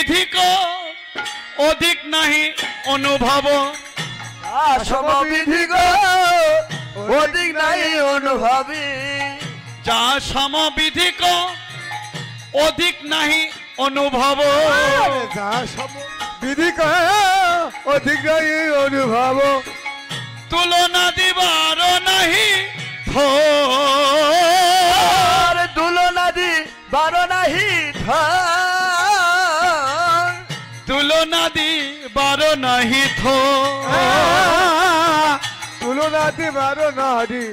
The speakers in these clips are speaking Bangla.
সমবিধিক অধিক নাহি অনুভব সমবিধিক অধিক নাই অনুভবী যা সমবিধিক অধিক নাহি অনুভব যা সমবিধিক অধিক নাই অনুভব তুলনা দিবার নাহি তুলনা দিবার নাহি তুলনা দিবার নাহি তুলনা দিবার নাহি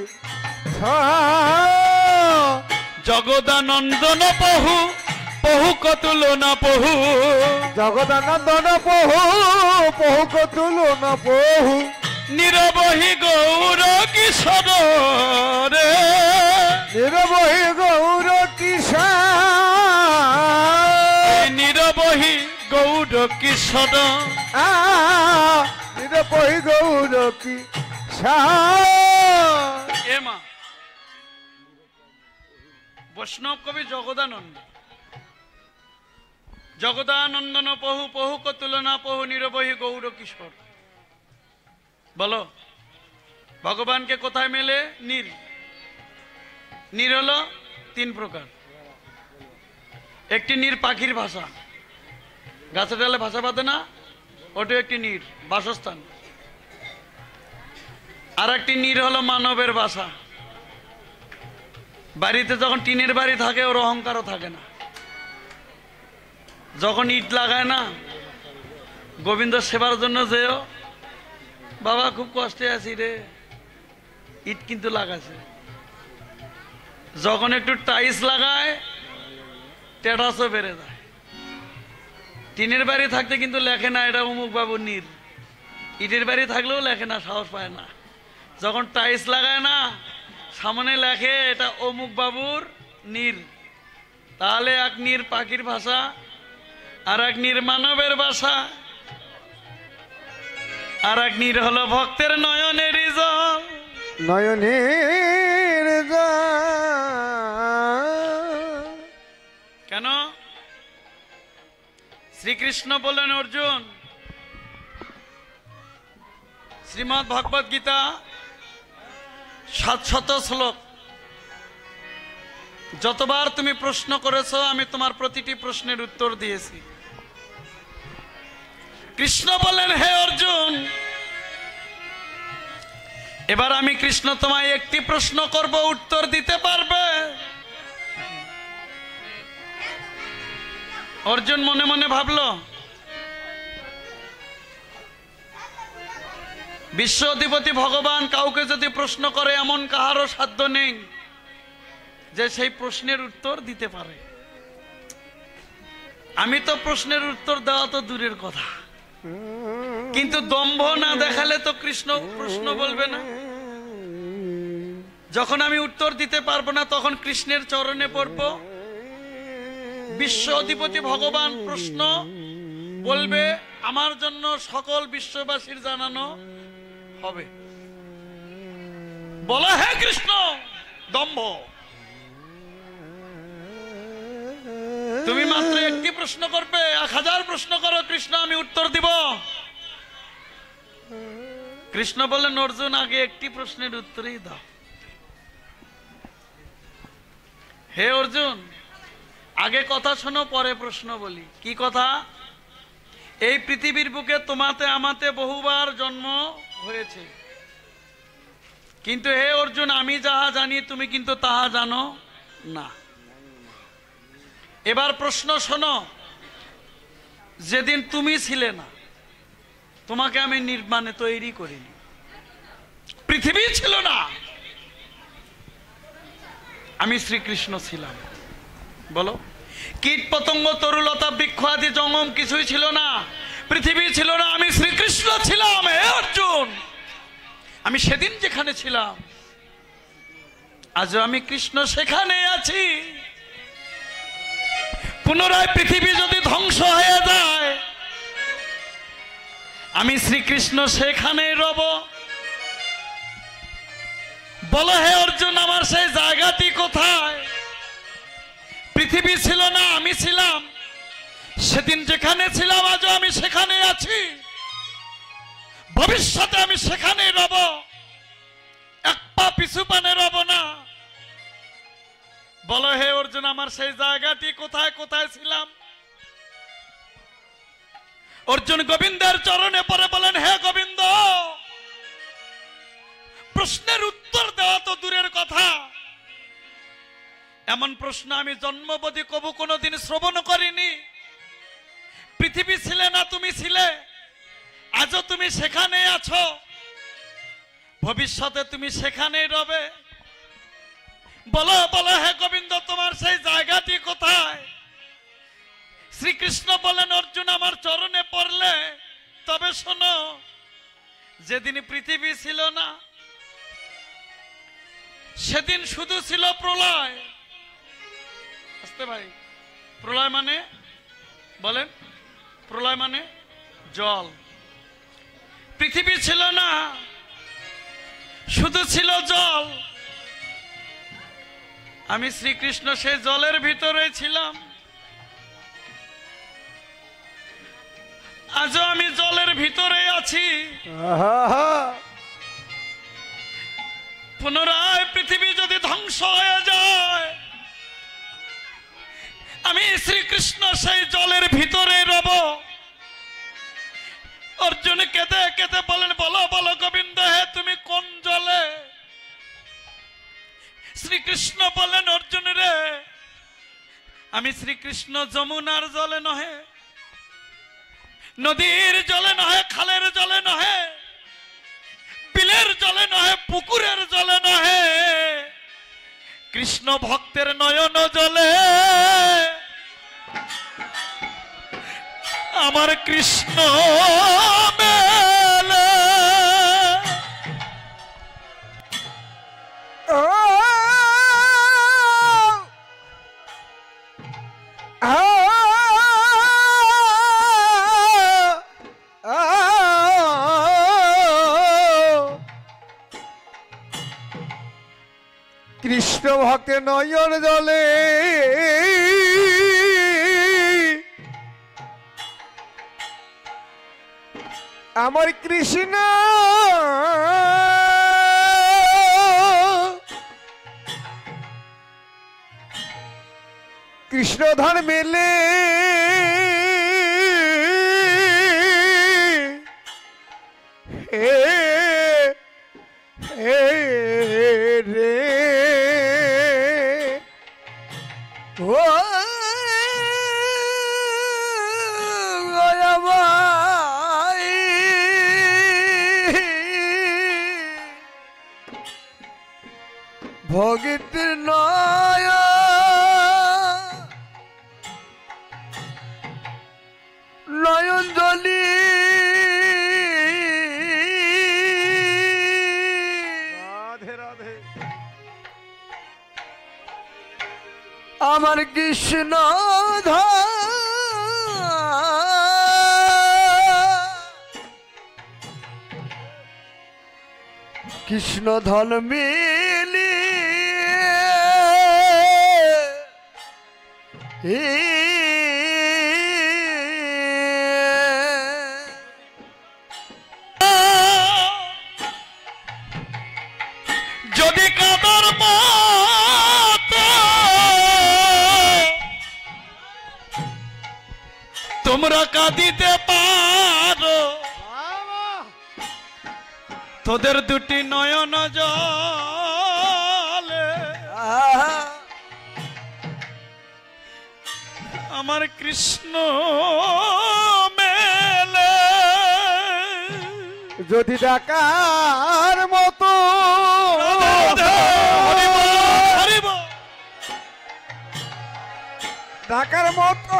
জগদানন্দন পহু পহুক তুলনা পহু জগদানন্দন পহু পহুক তুলনা পহু নিরবহি গৌর কিশোর রে নিরবহি গৌর কিশোর নিরবহি গৌর কিশোর নিরবহি গৌর কিশোর এমা বৈষ্ণব কবি জগদানন্দ জগদানন্দন পহু পহুক তুলনা পহু নিরবহি গৌর কিশোর বলো ভগবানকে কোথায় মেলে নীর নীর হলো তিন প্রকার একটি নীর পাখির ভাষা গাছের ডালে ভাষা বাঁধে না ওটা একটি নীর বাসস্থান আর একটি নীর হলো মানবের বাসা বাড়িতে যখন টিনের বাড়ি থাকে ওর অহংকারও থাকে না যখন ইট লাগায় না গোবিন্দ সেবার জন্য যেও বাবা খুব কষ্টে আছি রে ইট কিন্তু লাগাছে যখন একটু টাইলস লাগায় টেটাসও বেড়ে যায় টিনের বাড়ি থাকতে কিন্তু লেখে না এটা অমুক বাবুর নীর ইটের বাড়ি থাকলেও লেখে না সাহস পায় না যখন টাইলস লাগায় না সামনে লেখে এটা অমুক বাবুর নীর তাহলে এক নীর পাখির ভাষা আর এক নীর মানবের ভাষা আর এক নীর হলো ভক্তের নয়নের জল নয়নের কেন শ্রীকৃষ্ণ বললেন অর্জুন শ্রীমদ্ ভগবদ গীতা 700 শ্লোক যতবার তুমি প্রশ্ন করেছো আমি তোমার প্রতিটি প্রশ্নের উত্তর দিয়েছি কৃষ্ণ বলেন হে অর্জুন এবার আমি কৃষ্ণ তোমায় একটি প্রশ্ন করব উত্তর দিতে পারবে অর্জুন মনে মনে ভাবলো বিশ্ব অধিপতি ভগবান কাউকে যদি প্রশ্ন করে এমন কাহারও সাধ্য নেই যে সেই প্রশ্নের উত্তর দিতে পারে আমি তো প্রশ্নের উত্তর দেওয়া তো দূরের কথা কিন্তু দম্ভ না দেখালে তো কৃষ্ণ প্রশ্ন বলবে না যখন আমি উত্তর দিতে পারবো না তখন কৃষ্ণের চরণে পড়ব বিশ্ব অধিপতি ভগবান প্রশ্ন বলবে আমার জন্য সকল বিশ্ববাসীর জানানো হবে বলো হে কৃষ্ণ দম্ভ তুমি মাত্র একটি প্রশ্ন করবে 1000 প্রশ্ন করো কৃষ্ণ আমি উত্তর দিব কৃষ্ণ বললেন অর্জুন আগে একটি প্রশ্নের উত্তরই দাও হে অর্জুন আগে কথা শোনো পরে প্রশ্ন বলি কি কথা এই পৃথিবীর বুকে তোমাতে আমাতে বহুবার জন্ম হয়েছে কিন্তু হে অর্জুন আমি যাহা জানি তুমি কিন্তু তাহা জানো না এবার প্রশ্ন শোনো যেদিন তুমি ছিলে না তোমাকে আমি নির্মাণে তৈরি করিনি পৃথিবী ছিল না আমি শ্রীকৃষ্ণ ছিলাম বলো কীট পতঙ্গ তরুলতা বৃক্ষ আদি জঙ্গম কিছুই ছিল না পৃথিবী ছিল না আমি শ্রীকৃষ্ণ ছিলাম হে অর্জুন আমি সেদিন যেখানে ছিলাম আজও আমি কৃষ্ণ সেখানে আছি পুনরায় পৃথিবী যদি ধ্বংস হয়ে যায় আমি শ্রীকৃষ্ণ সেখানে রব বলো হে অর্জুন আমার সেই জায়গাটি কোথায় পৃথিবী ছিল না আমি ছিলাম সেদিন যেখানে ছিলাম আজও আমি সেখানে আছি, ভবিষ্যতে আমি সেখানেই রব, এক পা পিছু পানে রব না। বলো হে অর্জুন, আমার সেই জায়গাটি কোথায় কোথায় ছিলাম? অর্জুন গোবিন্দের চরণে পড়ে বলেন, হে গোবিন্দ, প্রশ্নের উত্তর দেওয়া তো দূরের কথা, এমন প্রশ্ন আমি জন্মবধি কবু কোনোদিন শ্রবণ করিনি। পৃথিবী ছিলে না তুমি ছিলে, আজও তুমি সেখানে আছো, ভবিষ্যতে তুমি সেখানেই রবে। বলো বলো হে গোবিন্দ, তোমার সেই জায়গাটি কোথায়? শ্রীকৃষ্ণ বলেন, অর্জুন আমার চরণে পড়লে তবে শোনো, যেদিন পৃথিবী ছিল না সেদিন শুধু ছিল প্রলয়। আসতে ভাই, প্রলয় মানে বলেন, প্রলয় মানে জল। পৃথিবী ছিল না, শুধু ছিল জল। আমি শ্রীকৃষ্ণ সেই জলের ভিতরে ছিলাম, আজও আমি জলের ভিতরে আছি। পুনরায় পৃথিবী যদি ধ্বংস হয়ে যায়, আমি শ্রীকৃষ্ণ সেই জলের ভিতরে রব। অর্জুন কেঁদে কেঁদে বলেন, বলো বলো গোবিন্দ, হে তুমি কোন জলে? শ্রীকৃষ্ণ বলেন, অর্জুন রে, আমি শ্রীকৃষ্ণ যমুনার জলে নহে, নদীর জলে নহে, খালের জলে নহে, বিলের জলে নহে, পুকুরের জলে নহে, কৃষ্ণ ভক্তের নয়ন জলে আমার কৃষ্ণ মেলে। কৃষ্ণ ভক্তের নয়ন জলে আমার কৃষ্ণ কৃষ্ণধন মেলে। রে ও ভগিতের নয় নয়ন জলি রাধে রাধে আমার কৃষ্ণ কৃষ্ণ ধন মিলি যদি কাদার মতো তোমরা কাঁদিতে পারো, তোদের দুটি নয়ন জলে আমার কৃষ্ণ মেলে। যদি ডাকার মতো ডাকার মতো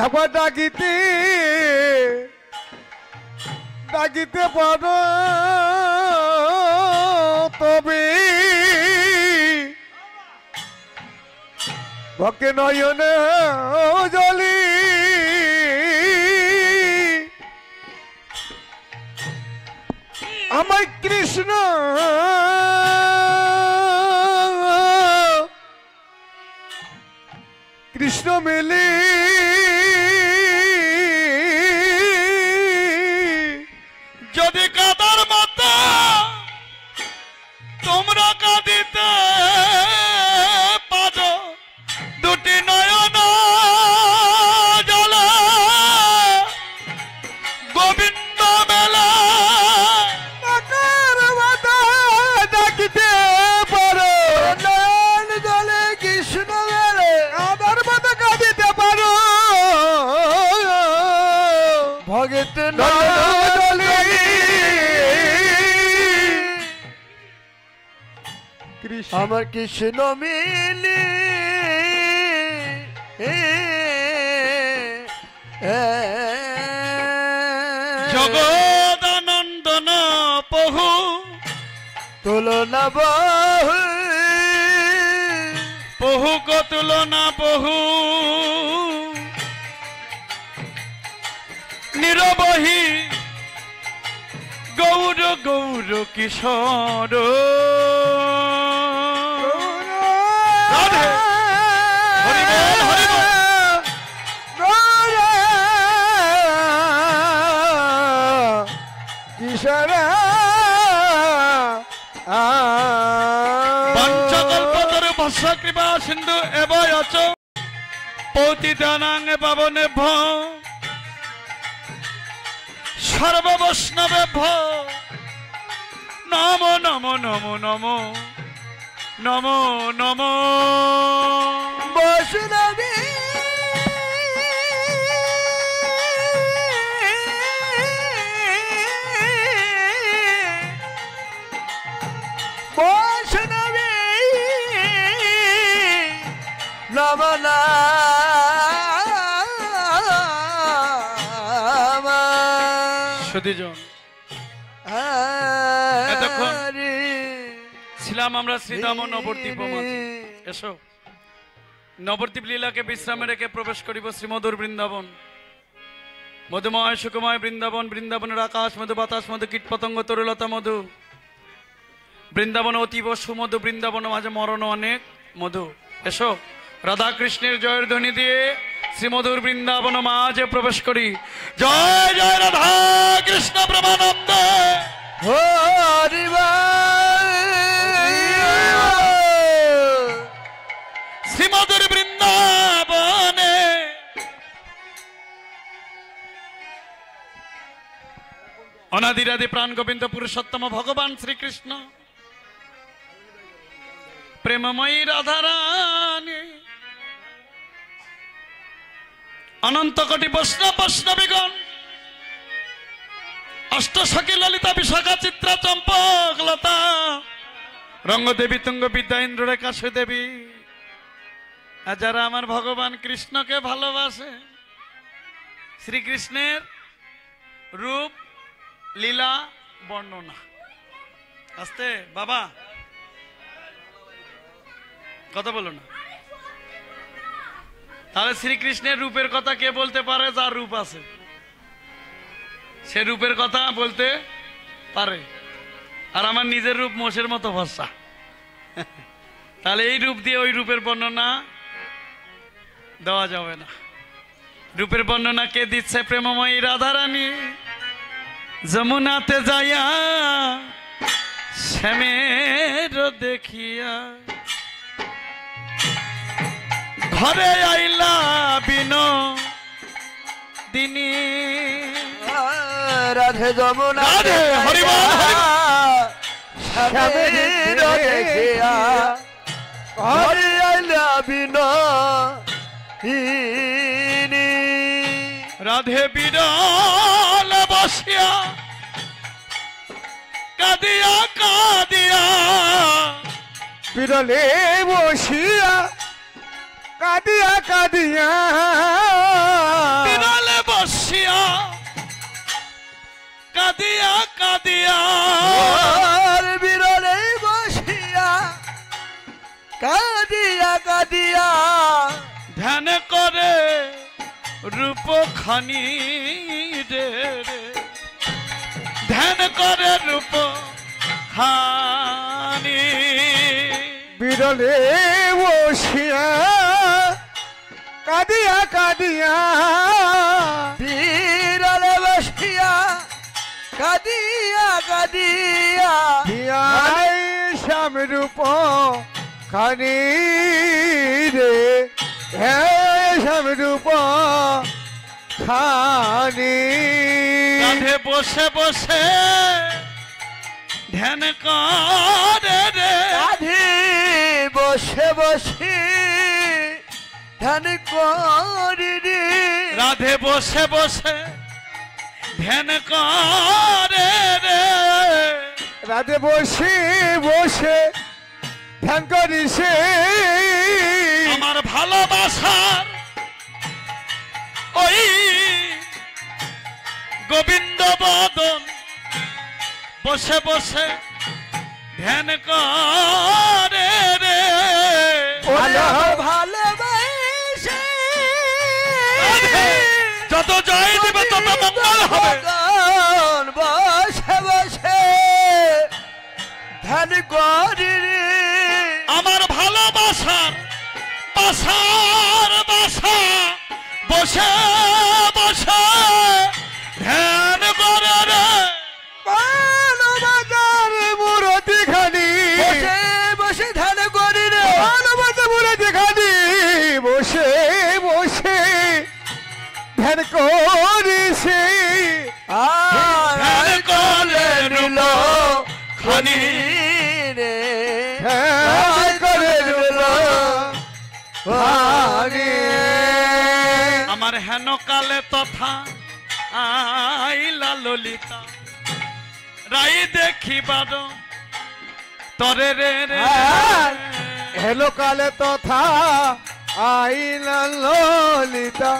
একবার ডাকিতে ডাকিতে পারো, তবে ভক্তে নয়নে জলি আমার কৃষ্ণ কৃষ্ণ মিলি যদি কাদার মতো তোমরা কাঁদিতে পারো দুটি নয়ন জলে গোবিন্দ মেলা আকার মাথা ডাকিতে পারো নয়ন জলে কৃষ্ণ মেলে আদার মাথা কাঁদিতে পারো ভগত নয়ন আমার কৃষ্ণ মিলি জগদানন্দন বহু তুলনা বহু বহু কো তুলনা বহু নিরবহি গৌর গৌর কিশোর রাধে হরি বল হরি বল কিশোর পঞ্চকল্পতরু ভস্য কৃপা সিন্ধু এবয়চ পতিতানাং পাবনেভ্য সর্ব বৈষ্ণবেভ্য নমো নমো নমো নমো নমো নমো বৈষ্ণবী বৈষ্ণবী নমনা সুধীজন এতক্ষণ ছিলাম আমরা শ্রীধাম ও নবদ্বীপ মাঝে। এসো নবদ্বীপ লীলাকে বিশ্রামে রেখে প্রবেশ করিব শ্রীমধুর বৃন্দাবন। মধুময় সুখময় বৃন্দাবন, বৃন্দাবনের আকাশ মধু, বাতাস মধু, কীট পতঙ্গ তরুলতা মধু। বৃন্দাবন অতীব সুমধু, বৃন্দাবন মাঝে মরণ অনেক মধু। এসো রাধা কৃষ্ণের জয়ের ধ্বনি দিয়ে শ্রীমধুর বৃন্দাবন মাঝে প্রবেশ করি। জয় জয় রাধা কৃষ্ণ প্রেমানন্দ হরি শ্রীমধুর বৃন্দাবনে অনাদিরাদি প্রাণ গোবিন্দ পুরুষোত্তম ভগবান শ্রীকৃষ্ণ প্রেমময়ী রাধারানী অনন্ত কোটি বৈষ্ণব বৈষ্ণবীগণ অষ্টসখী ললিতা বিশাখা চিত্রা চম্পক লতা রঙ্গদেবী তুঙ্গ বিদ্যা ইন্দ্ররেখা সুদেবী আর যারা আমার ভগবান কৃষ্ণকে ভালোবাসে, শ্রীকৃষ্ণের রূপ লীলা বর্ণনা। আস্তে বাবা কথা বলো না। তাহলে শ্রীকৃষ্ণের রূপের কথা কে বলতে পারে? যার রূপ আছে সে রূপের কথা বলতে পারে। আর আমার নিজের রূপ মোষের মতো ভরসা। তাহলে এই রূপ দিয়ে ওই রূপের বর্ণনা দেওয়া যাবে না। রূপের বর্ণনা কে দিচ্ছে? প্রেমময়ী রাধারানী যমুনাতে যাইয়া শ্যামের দেখিয়া ঘরে আইলা বিনোদিনী। রাধে যমুনা রাধে হরি বল হরি হরি আইলা বিনোদিনী। রাধে বিরল বসিয়া কাঁদিয়া কাঁদিয়া বিরলে বসিয়া কাঁদিয়া কাঁদিয়া বিরলে বসিয়া কাঁদিয়া কাঁদিয়া বিরলে বসিয়া কাঁদিয়া কাঁদিয়া ধ্যান করে রূপ খানি রে ধ্যান করে রূপ খানি বিরলে বসিয়া কাঁদিয়া কাঁদিয়া বিরলে বসিয়া কাঁদিয়া কাঁদিয়া হিয়াই শ্যামরূপ খানি রে হে শ্যামরূপ খানি কাঁধে বসে বসে ধ্যান করে রে রাধে বসে বসে ধ্যান করি রে রাধে বসে বসে ধ্যান করে রে রাতে বসে বসে ধ্যান করিছে আমার ভালোবাসার ওই গোবিন্দ বদন বসে বসে ধ্যান করে রে ভালো ভালোবাসে যত জয় দেবে তত মঙ্গল হবে মদন বসে বসে ধ্যান করি রে আমার ভালোবাসার বাসা বসে বসে ধ্যান করে রে মানবতার মূরতি খানি বসে বসে ধ্যান করি রে মানবতার মূরতি খানি বসে বসে ধ্যান করিছে ধ্যান করে নিল খানি রে ধ্যান করে রইল খানি আমার হেন কালে তথা আইলা ললিতা রাই দেখিবার তরে রে রে হেলো কালে তথা আইলা ললিতা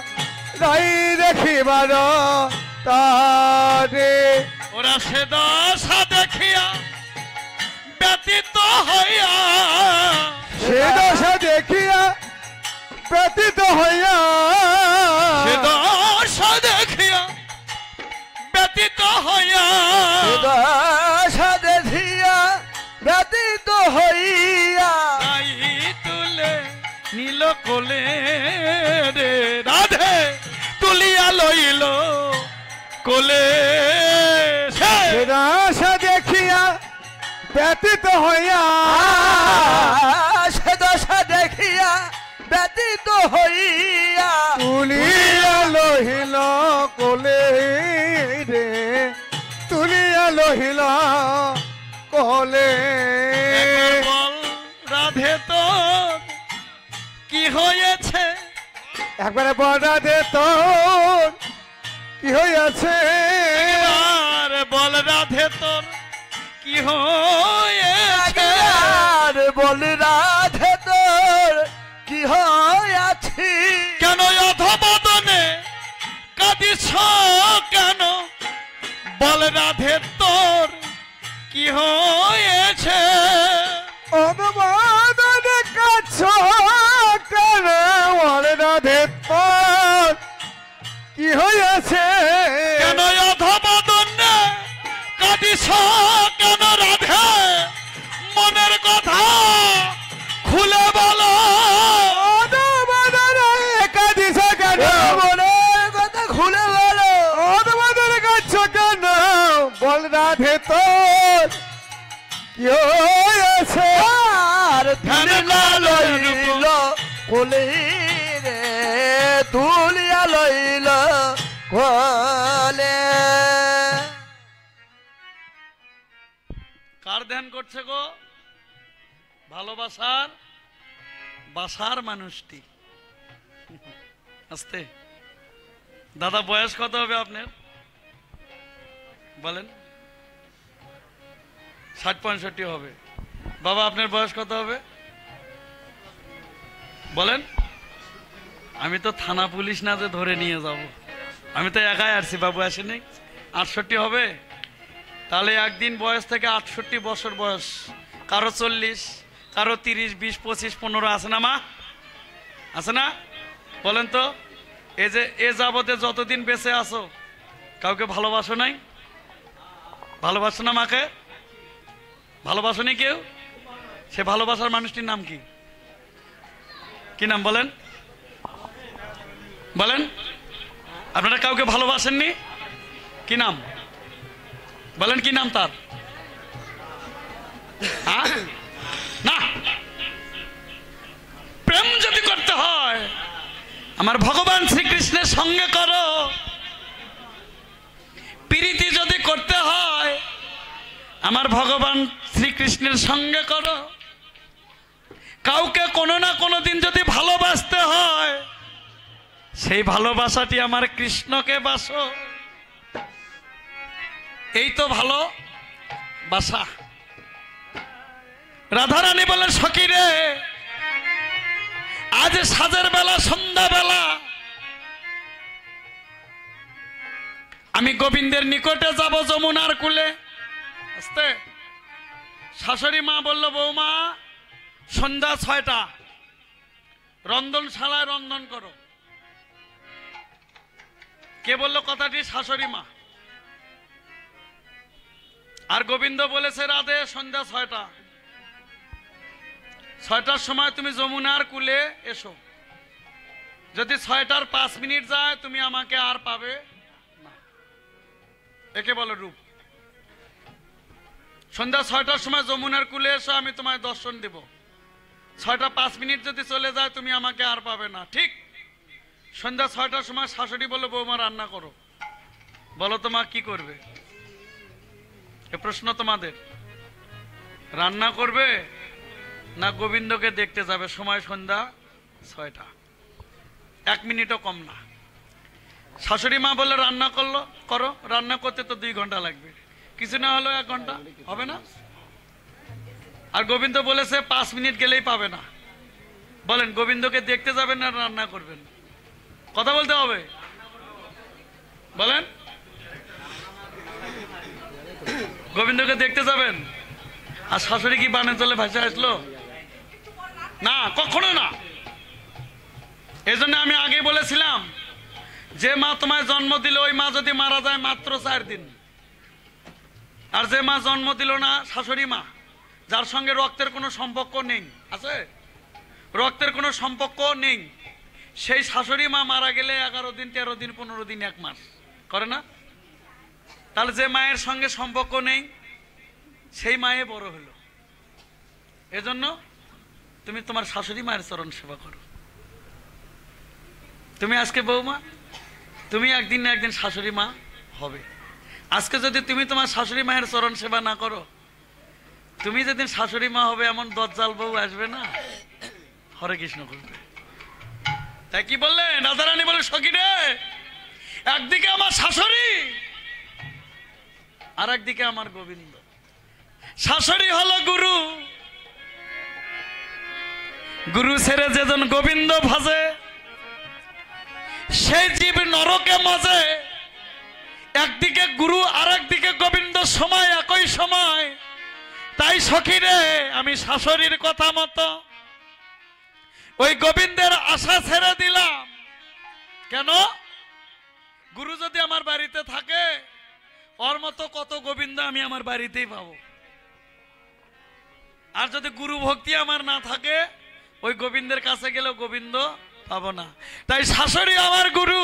রাই দেখিবার তারে ওরা সে দশা দেখিয়া ব্যতীত হইয়া সে দশা দেখিয়া ব্যতীত হইয়া সে দশা দেখিয়া ব্যতীত হইয়া দশা দেখিয়া ব্যতীত হইয়া রাই তুলে নীল কোলে রে রাধে তুলিয়া লইল কোলে সে সে দশা দেখিয়া ব্যতীত হইয়া সে দশা দেখিয়া ব্যতীত হইয়া তুলিয়া লহিল কোলে রে তুলিয়া লহিল কোলে বল রাধে তোর কি হয়েছে একবারে বড়া দে তোর কি হইয়াছে আর বল রাধে তোর কি হয়েছে আর বল রাধে তোর কি হইয়াছি কেন অধবদনে কাঁদিস কেন বল রাধে তোর কি হয়েছে অনুবাদনে কাছ কেন বলে না দে তোর কি হইয়াছে কেন অধবদনে কাঁদিস কেন রাধে মনের কথা খুলে বলো অনুবাদনে কাঁদিস কেন মনের কথা খুলে গেল অনুবাদনে কাছ কেন বল রাধে তোর কি হইয়াছে আর তুলিয়া লইল কোলে রে তুলিয়া লইল কোলে কার ধ্যান করছে গো ভালোবাসার বাসার মানুষটি আস্তে দাদা বয়স কত হবে আপনার বলেন 60-65 হবে বাবা আপনার বয়স কত হবে বলেন আমি তো থানা পুলিশ না যে ধরে নিয়ে যাব আমি তো একাই আসছি বাবু আসেনি 68 হবে তাহলে একদিন বয়স থেকে 68 বছর বয়স কারো 40 কারো 30 20 25 15 আছে না মা আছে না বলেন তো এই যে এ যাবতে যতদিন বেঁচে আছো কাউকে ভালোবাসো নাই ভালোবাসো না মাকে ভালোবাসেনি কেউ? সে ভালোবাসার মানুষটির নাম কি? কি নাম বলেন? বলেন, আপনারা কাউকে ভালোবাসেননি? কি নাম বলেন? কি নাম তার? না, প্রেম যদি করতে হয় আমার ভগবান শ্রীকৃষ্ণের সঙ্গে করো। প্রীতি যদি করতে হয় আমার ভগবান শ্রীকৃষ্ণের সঙ্গে করো। কাউকে কোনো না কোনো দিন যদি ভালোবাসতে হয় সেই ভালোবাসাটি আমার কৃষ্ণকে বাসো। এই তো ভালোবাসা। রাধারানী বলেন, সখী রে, আজ সাজের বেলা, সন্ধ্যা বেলা আমি গোবিন্দের নিকটে যাব যমুনার কূলে। আস্তে। শাশুড়ি মা বলল, বৌমা সন্ধ্যা 6টা, রন্ধনশালায় রন্ধন করো। কে বলল কথাটি? শাশুড়ি মা। আর গোবিন্দ বলেছে, রাধে সন্ধ্যা 6টা, 6টার সময় তুমি যমুনার কূলে এসো। যদি 6টার 5 মিনিট যায় তুমি আমাকে আর পাবে না। একে বলে রূপ। সন্ধ্যা 6টার সময় যমুনার কূলে এসো, আমি তোমায় দর্শন দেব। 6টা 5 মিনিট যদি চলে যায় তুমি আমাকে আর পাবে না। ঠিক সন্ধ্যা 6টার সময় শাশুড়ি বলল, বৌমা রান্না করো। বলো তো মা, কি করবে? এ প্রশ্ন তোমাদের। রান্না করবে না গোবিন্দকে দেখতে যাবে? সময় সন্ধ্যা 6টা, 1 মিনিটও কম না। শাশুড়ি মা বললো, রান্না করো। রান্না করতে তো 2 ঘন্টা লাগবে, কিছু না হলো 1 ঘন্টা হবে না? আর গোবিন্দ বলেছে 5 মিনিট গেলেই পাবে না। বলেন, গোবিন্দকে দেখতে যাবেন না রান্না করবেন? কথা বলতে হবে। বলেন, গোবিন্দকে দেখতে যাবেন? আর শাশুড়ি কি বানে চলে ভাসে আসলো? না, কখনো না। এজন্য আমি আগে বলেছিলাম, যে মা তোমায় জন্ম দিল ওই মা যদি মারা যায় মাত্র 4 দিন, আর যে মা জন্ম দিল না, শাশুড়ি মা, যার সঙ্গে রক্তের কোনো সম্পর্ক নেই, আছে রক্তের কোনো সম্পর্ক নেই, সেই শাশুড়ি মা মারা গেলে 11 দিন, 13 দিন, 15 দিন, 1 মাস করে না? তাহলে যে মায়ের সঙ্গে সম্পর্ক নেই সেই মায়ে বড় হলো। এজন্য তুমি তোমার শাশুড়ি মায়ের চরণ সেবা করো। তুমি আজকে বৌমা, তুমি একদিন না একদিন শাশুড়ি মা হবে। আজকে যদি তুমি তোমার শাশুড়ি মায়ের চরণ সেবা না করো, তুমি যেদিন শাশুড়ি মা হবে এমন দজ্জাল বউ আসবে না, হরে কৃষ্ণ করবে। তাই কি বললেন? রাধারানী বলে, সখী রে, একদিকে আমার শাশুড়ি আর একদিকে আমার গোবিন্দ। শাশুড়ি হলো গুরু, গুরু ছেড়ে যেজন গোবিন্দ ভাজে সেই জীব নরকে মজে। একদিকে গুরু আর একদিকে গোবিন্দ, সময় একই সময়। তাই সখী রে, আমি শাশুড়ির কথা মতো ওই গোবিন্দের আশা ছেড়ে দিলাম। কেন? গুরু যদি আমার বাড়িতে থাকে, ওর মতো কত গোবিন্দ আমি আমার বাড়িতেই পাবো। আর যদি গুরু ভক্তি আমার না থাকে, ওই গোবিন্দের কাছে গেলেও গোবিন্দ পাবো না। তাই শাশুড়ি আমার গুরু,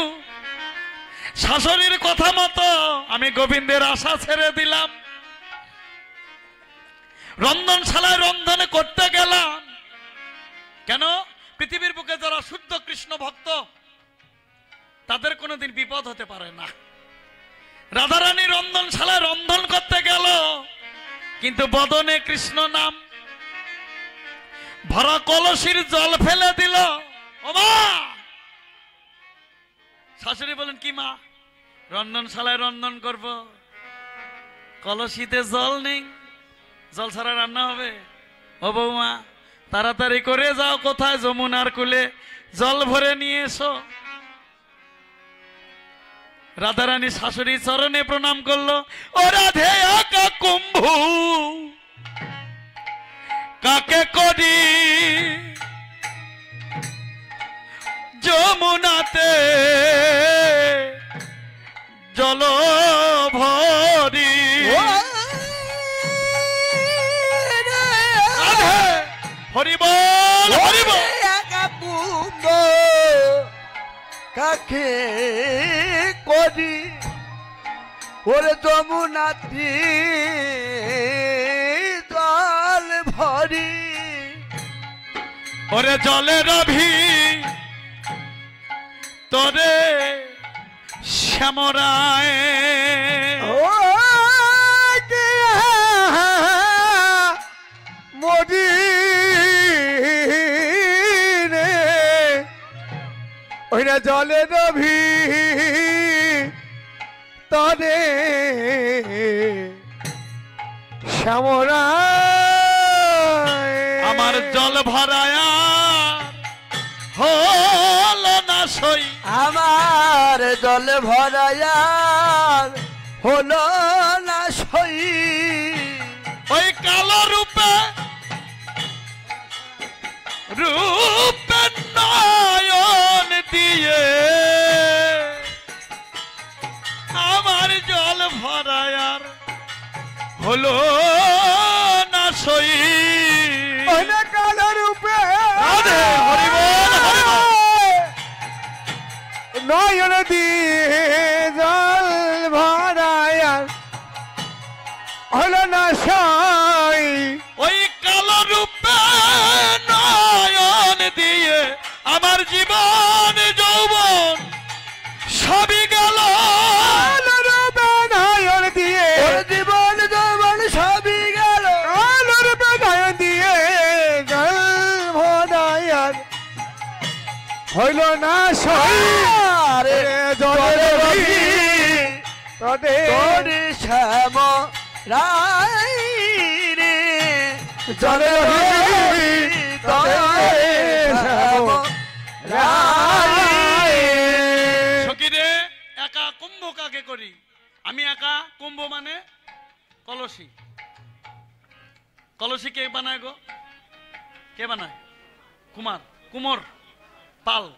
শাশুড়ির কথা মতো আমি গোবিন্দের আশা ছেড়ে দিলাম। রন্ধনশালায় রন্ধনে করতে গেলাম। কেন? পৃথিবীর বুকে যারা শুদ্ধ কৃষ্ণ ভক্ত তাদের কোনোদিন বিপদ হতে পারে না। রাধারানী রন্ধনশালায় রন্ধন করতে গেল, কিন্তু বদনে কৃষ্ণ নাম, ভরা কলসির জল ফেলে দিল। ও মা! শাশুড়ি বলেন, কি মা? রন্ধনশালায় রন্ধন করব, কলসিতে জল নেই, জল ছাড়া রান্না হবে? ও বৌমা, তাড়াতাড়ি করে যাও, কোথায়? যমুনার কূলে জল ভরে নিয়ে এসো। রাধারানী শাশুড়ি চরণে প্রণাম করলো। ও রাধে আকা কুম্ভু কাকে করি যমুনাতে জল ভরি। হরি বল হরি বল। একা কুম্ভ কাকে করি ওরে যমুনাতি জল ভরি ওরে জলের ভি তোরে শ্যামরায় ও মরি রে ওইরা জলে রবি তরে শ্যামরা আমার জল ভরায়া হল না সই আমার জল ভরায়ার হলো না সই ওই কালো রূপে রূপে নয়ন দিয়ে আমার জল ভরায়ার হলো না সই অনেক কালো রূপে রাধে হরি বল হরি বল। নয়ন দিয়ে জল ভরায়ার হলো না সই ওই কালো রূপে নয়ন দিয়ে আমার জীবন যৌবন সবই গেল কালো রূপে নয়ন দিয়ে জীবন যৌবন সবই গেল কালো রূপে নয়ন দিয়ে জল ভরায়ার হইল না সই রে জলে রবি তোরে শ্যাম রাই রে জলে রবি তোরে শ্যাম রাই সখীরে একা কুম্ভ কাকে করি আমি একা কুম্ভ মানে কলসি কলসি কে বানায় গো কে বানায়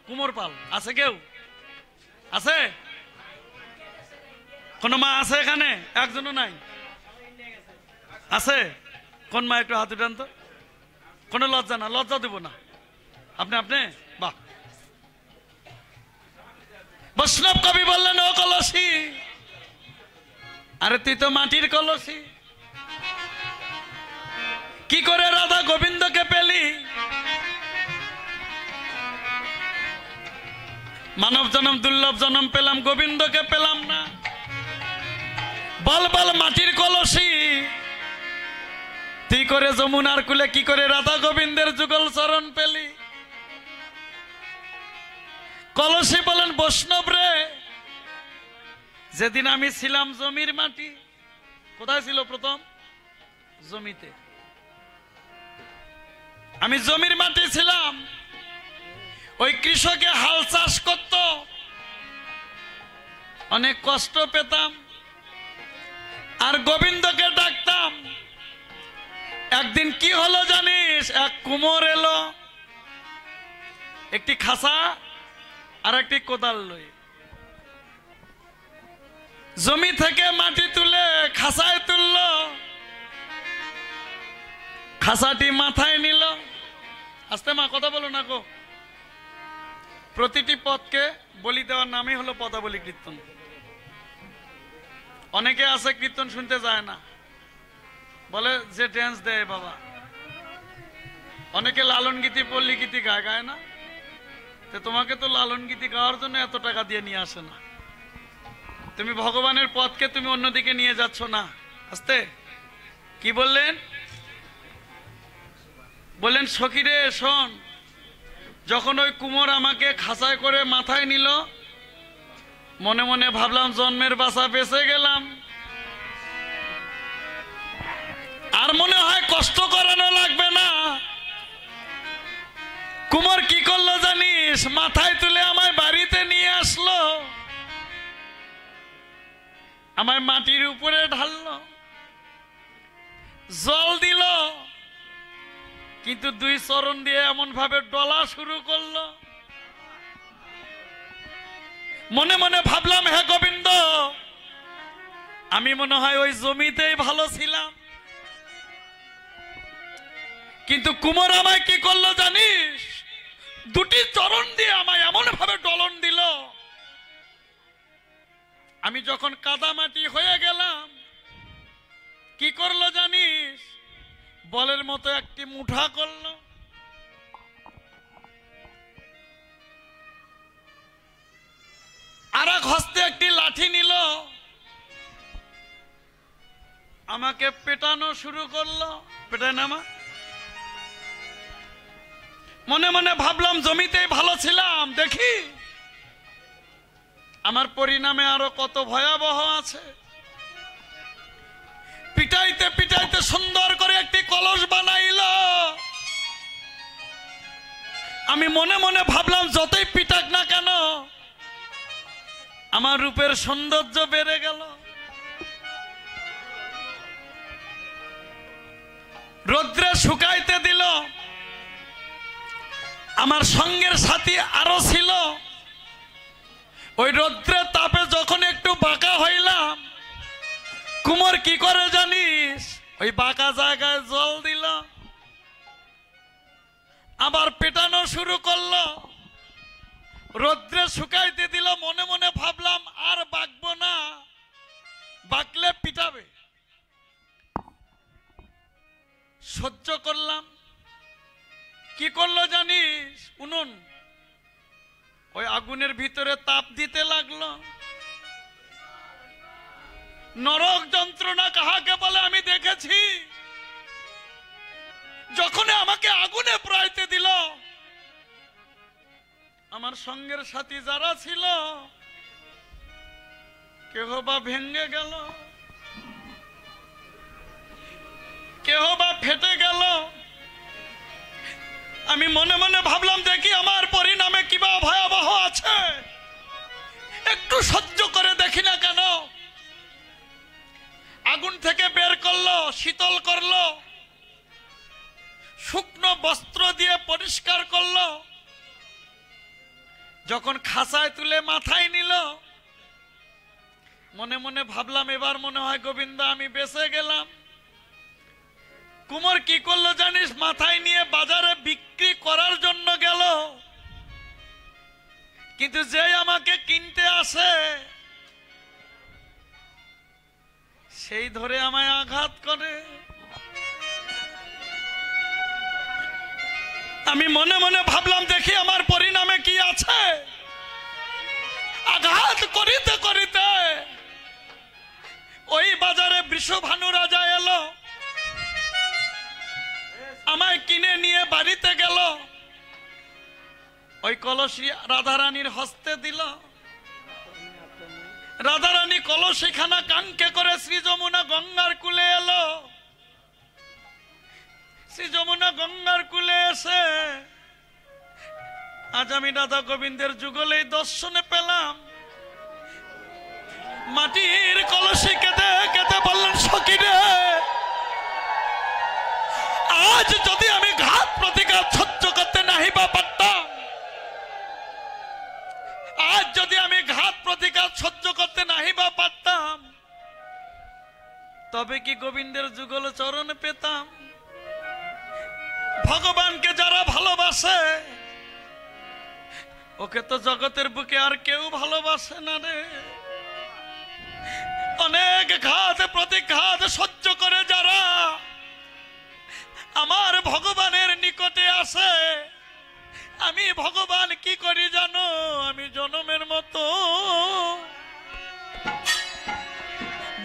কুমোর পাল আছে কেউ আছে কোন মা আছে এখানে একজনও নাই আছে কোন মা একটু হাত উঠান তো কোনো লজ্জা না লজ্জা দেব না আপনি বাহ বৈষ্ণব কবি বললেন ও কলসি আরে তুই তো মাটির কলসি কি করে রাধা গোবিন্দকে পেলি মানব জন্ম দুর্লভ জন্ম পেলাম গোবিন্দকে পেলাম না বল বল মাটির কলসি তুই করে যমুনার কুলে কি করে রাধা গোবিন্দের যুগল চরণ পেলি কলসি বলেন বৈষ্ণব রে যেদিন আমি ছিলাম জমির মাটি কোথায় ছিল প্রথম জমিতে আমি জমির মাটি ছিলাম ওই কৃষকে হাল চাষ করত অনেক কষ্ট পেতাম আর গোবিন্দকে ডাকতাম একদিন কি হলো জানিস এক কুমোর এলো একটি খাসা আর একটি কোদাল লই জমি থেকে মাটি তুলে খাসায় তুলল খাসাটি মাথায় নিল আস্তে মা কথা বলো না গো প্রতিটি পদকে বলি দেওয়ার নামই হলো পদাবলী কীর্তন অনেকে আছে কীর্তন শুনতে যায় না বলে যে ড্যান্স দেয় বাবা অনেকে লালন গীতি পল্লী গীতি গায় না তো তোমাকে তো লালন গীতি গাওয়ার জন্য এত টাকা দিয়ে নিয়ে আসে না তুমি ভগবানের পথকে তুমি অন্যদিকে নিয়ে যাচ্ছ না আস্তে কি বললেন সখীরে শোন যখন ওই কুমোর আমাকে খাসায় করে মাথায় নিল মনে মনে ভাবলাম জন্মের বাসা বেঁচে গেলাম আর মনে হয় কষ্ট করানো লাগবে না কুমোর কি করলো জানিস মাথায় তুলে আমায় বাড়িতে নিয়ে আসলো আমায় মাটির উপরে ঢাললো জল দিল কিন্তু দুই চরণ দিয়ে এমন ভাবে ডলা শুরু করলো মনে মনে ভাবলাম হে গোবিন্দ আমি মনে হয় ওই জমিতেই ভালো ছিলাম কিন্তু কুমোর আমায় কি করলো জানিস? দুটি চরণ দিয়ে আমায় এমন ভাবে ডলন দিল, আমি যখন কাদামাটি হয়ে গেলাম, কি করলো জানিস? বলের মতো একটি মুঠা করলো, আর এক হস্তে একটি লাঠি নিল, আমাকে পেটানো শুরু করলো। পেটায় না মা? মনে মনে ভাবলাম জমিতেই ভালো ছিলাম, দেখি আমার পরিণামে আরো কত ভয়াবহ আছে। পিটাইতে পিটাইতে সুন্দর করে একটি কলস বানাইলো। আমি মনে মনে ভাবলাম যতই পিটাক না কেন আমার রূপের সৌন্দর্য বেড়ে গেল। রৌদ্রে শুকাইতে দিল। আমার সঙ্গের সাথী আরো ছিল। ওই রৌদ্রের তাপে যখন একটু বাঁকা হইলাম, কুমোর কি করে জানিস? ওই বাঁকা জায়গায় জল দিল, আবার পেটানো শুরু করলো। রৌদ্রে শুকাইতে দিল। মনে মনে ভাবলাম আর বাঁকবো না, বাঁকলে পিটাবে। সহ্য করলাম। কি করলো জানিস? উনুন, ওই আগুনের ভিতরে তাপ দিতে লাগলো। নরক যন্ত্রণা কাহাকে বলে আমি দেখেছি। যখন আমাকে আগুনে পোড়াইতে দিল, আমার সঙ্গের সাথী যারা ছিল কেহ বা ভেঙে গেল, কেহ বা ফেটে গেল। আমি মনে মনে ভাবলাম দেখি আমার পরিণামে কিবা ভয়াবহ আছে, একটু সহ্য করে দেখি না কেন। আগুন থেকে বের করলো, শীতল করলো, শুকনো বস্ত্র দিয়ে পরিষ্কার করলো। যখন খাঁচায় তুলে মাথায় নিল, মনে মনে ভাবলাম এবার মনে হয় গোবিন্দা আমি বেঁচে গেলাম। কুমোর কি করলো জানিস? মাথায় নিয়ে বাজারে বিক্রি করার জন্য গেল। কিন্তু যে আমাকে কিনতে আসে সেই ধরে আমায় আঘাত করে। আমি মনে মনে ভাবলাম দেখি আমার পরিণামে কি আছে। আঘাত করিতে করিতে ওই বাজারে বৃষভানু রাজা এলো, আমায় কিনে নিয়ে বাড়িতে গেল। ওই কলসি রাধারানীর হস্তে দিল। রাধারানী কলসিখানা কাঙ্কে করে শ্রী যমুনা গঙ্গার কুলে এলো। শ্রী যমুনা গঙ্গার কুলে এসে আজ আমি রাধা গোবিন্দের যুগলে দর্শনে পেলাম। মাটির কলসি কেঁদে কেঁদে বললেন সখী রে, আজ যদি আমি ঘাত প্রতিঘাত সহ্য করতে নাহি বা পারতাম, আজ যদি আমি ঘাত প্রতিঘাত সহ্য করতে নাহি বা পারতাম, তবে কি গোবিন্দের যুগল চরণ পেতাম? ভগবানকে যারা ভালোবাসে ওকে তো জগতের বুকে আর কেউ ভালোবাসে না রে। অনেক ঘাত প্রতিঘাত সহ্য করে যারা আমার ভগবানের নিকটে আসে, আমি ভগবান কি করি জানো? আমি জনমের মতো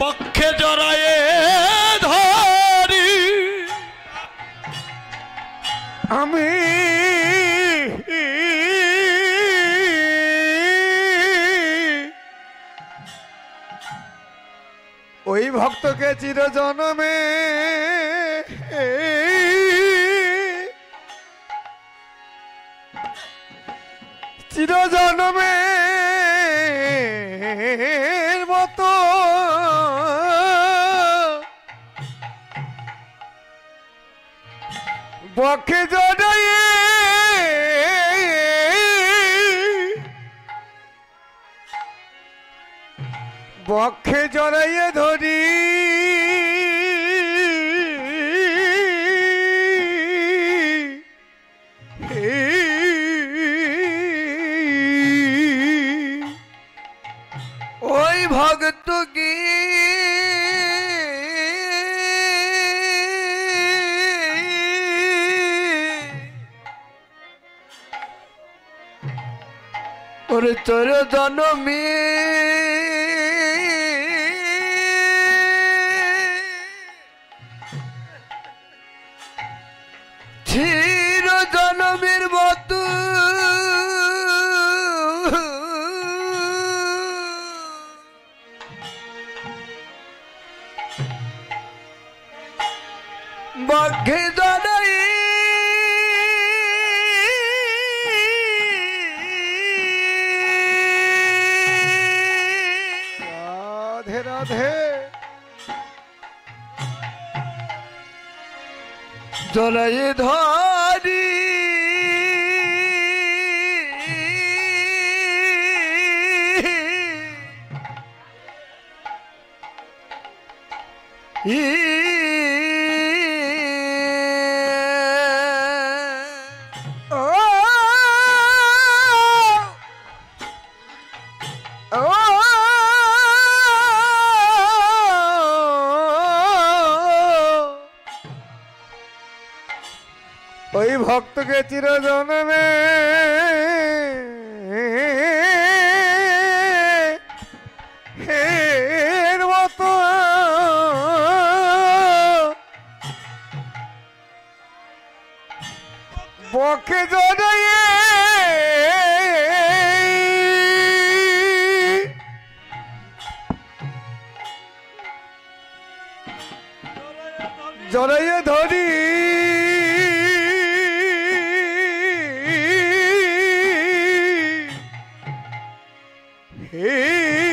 বক্ষে জড়ায়ে ধরি, আমি ওই ভক্তকে চিরজনমে চিরজনমের মতো বক্ষে জড়াইয়ে বক্ষে জড়াইয়ে ধরি। ওরে তোর জনমী চির জনমীর মতো বক্ষে জনাই রাধে রাধে জলাই ধরি ওই ভক্তকে চিরজনমে এর মতো বক্ষে জড়াইয়ে জড়াইয়ে ধরি হে